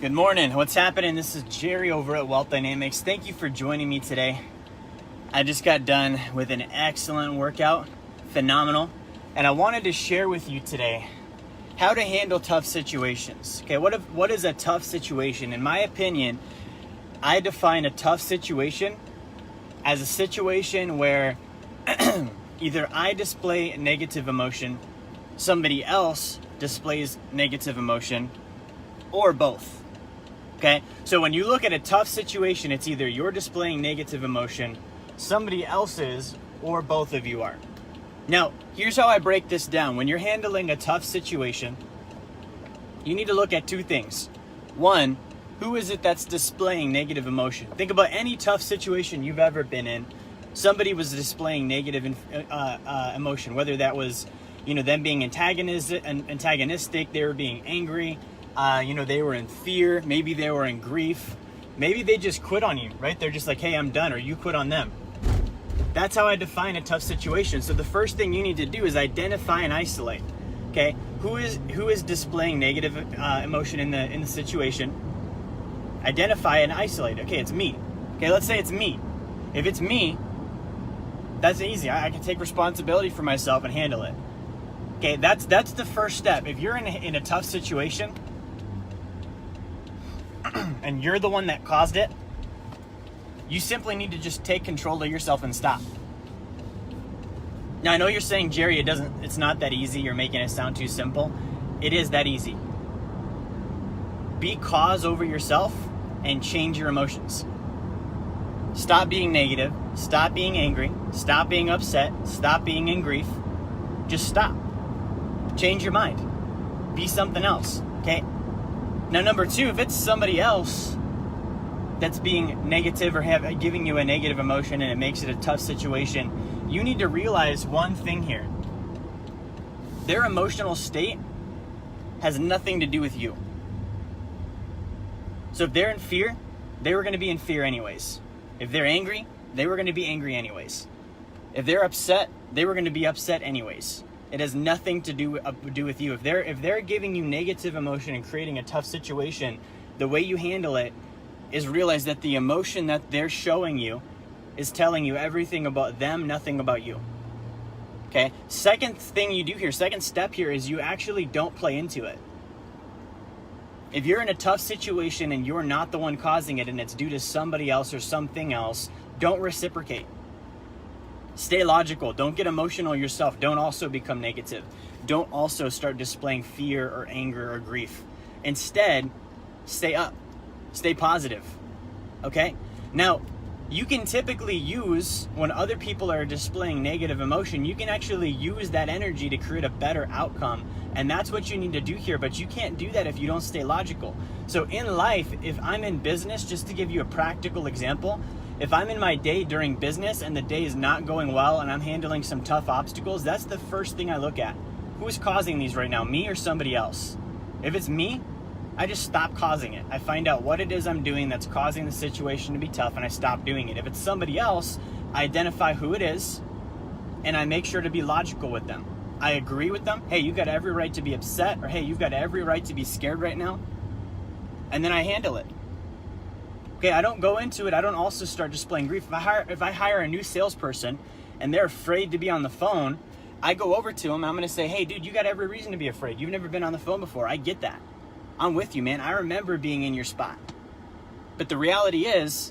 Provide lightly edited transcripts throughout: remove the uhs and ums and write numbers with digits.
Good morning. What's happening? This is Jerry over at Wealth Dynamics. Thank you for joining me today. I just got done with an excellent workout, phenomenal, and I wanted to share with you today how to handle tough situations. Okay, what is a tough situation? In my opinion, I define a tough situation as a situation where either I display negative emotion, somebody else displays negative emotion, or both. Okay, so when you look at a tough situation, it's either you're displaying negative emotion, somebody else is, or both of you are. Now, here's how I break this down. When you're handling a tough situation, you need to look at two things. One, who is it that's displaying negative emotion? Think about any tough situation you've ever been in. Somebody was displaying negative emotion, whether that was, them being antagonistic, they were being angry, they were in fear, maybe they were in grief, maybe they just quit on you, right? They're just like, hey, I'm done, or you quit on them. That's how I define a tough situation. So the first thing you need to do is identify and isolate. Okay, who is displaying negative emotion in the situation? Identify and isolate. Okay, it's me. Okay, let's say it's me. If it's me, that's easy. I can take responsibility for myself and handle it. Okay, that's the first step. If you're in a tough situation and you're the one that caused it, you simply need to just take control of yourself and stop. Now, I know you're saying, Jerry, it's not that easy. You're making it sound too simple. It is that easy. Be cause over yourself and change your emotions. Stop being negative. Stop being angry. Stop being upset. Stop being in grief. Just stop. Change your mind. Be something else. Okay? Now, number two, if it's somebody else that's being negative or giving you a negative emotion and it makes it a tough situation, you need to realize one thing here. Their emotional state has nothing to do with you. So if they're in fear, they were going to be in fear anyways. If they're angry, they were going to be angry anyways. If they're upset, they were going to be upset anyways. It has nothing to do with you. If they're giving you negative emotion and creating a tough situation, the way you handle it is realize that the emotion that they're showing you is telling you everything about them, nothing about you. Okay? Second step here is you actually don't play into it. If you're in a tough situation and you're not the one causing it and it's due to somebody else or something else, don't reciprocate. Stay logical. Don't get emotional yourself. Don't also become negative. Don't also start displaying fear or anger or grief. Instead, stay up. Stay positive. Okay? Now, you can typically use, when other people are displaying negative emotion, you can actually use that energy to create a better outcome. And that's what you need to do here, but you can't do that if you don't stay logical. So in life, if I'm in business, just to give you a practical example, if I'm in my day during business and the day is not going well and I'm handling some tough obstacles, that's the first thing I look at. Who's causing these right now, me or somebody else? If it's me, I just stop causing it. I find out what it is I'm doing that's causing the situation to be tough and I stop doing it. If it's somebody else, I identify who it is and I make sure to be logical with them. I agree with them. Hey, you've got every right to be upset, or hey, you've got every right to be scared right now. And then I handle it. Okay, I don't go into it. I don't also start displaying grief. If I hire a new salesperson and they're afraid to be on the phone, I go over to them. I'm going to say, hey, dude, you got every reason to be afraid. You've never been on the phone before. I get that. I'm with you, man. I remember being in your spot. But the reality is,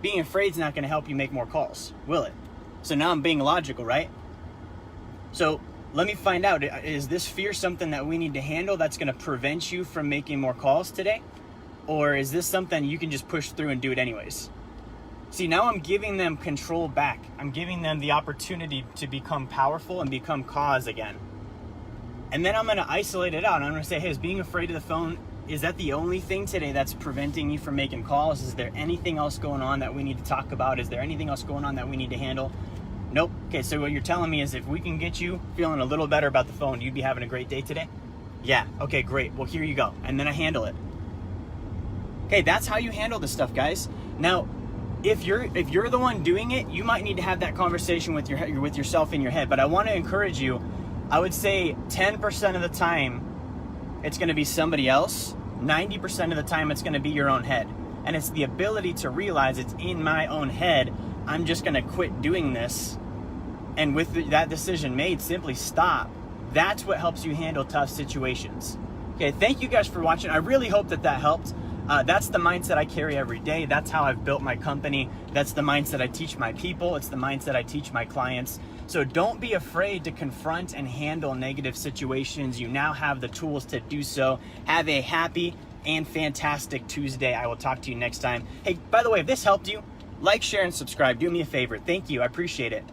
being afraid is not going to help you make more calls, will it? So now I'm being logical, right? So let me find out, is this fear something that we need to handle that's going to prevent you from making more calls today? Or is this something you can just push through and do it anyways? See, now I'm giving them control back. I'm giving them the opportunity to become powerful and become cause again. And then I'm going to isolate it out. I'm going to say, hey, is being afraid of the phone, is that the only thing today that's preventing you from making calls? Is there anything else going on that we need to talk about? Is there anything else going on that we need to handle? Nope. Okay, so what you're telling me is if we can get you feeling a little better about the phone, you'd be having a great day today? Yeah. Okay, great. Well, here you go. And then I handle it. Okay, that's how you handle this stuff, guys. Now, if you're the one doing it, you might need to have that conversation with yourself in your head. But I want to encourage you. I would say 10% of the time, it's going to be somebody else 90% of the time it's going to be your own head. And it's the ability to realize it's in my own head. I'm just going to quit doing this. And with that decision made, simply stop. That's what helps you handle tough situations. Okay, thank you guys for watching. I really hope that helped. That's the mindset I carry every day. That's how I've built my company. That's the mindset I teach my people. It's the mindset I teach my clients. So don't be afraid to confront and handle negative situations. You now have the tools to do so. Have a happy and fantastic Tuesday. I will talk to you next time. Hey, by the way, if this helped you, like, share, and subscribe. Do me a favor. Thank you. I appreciate it.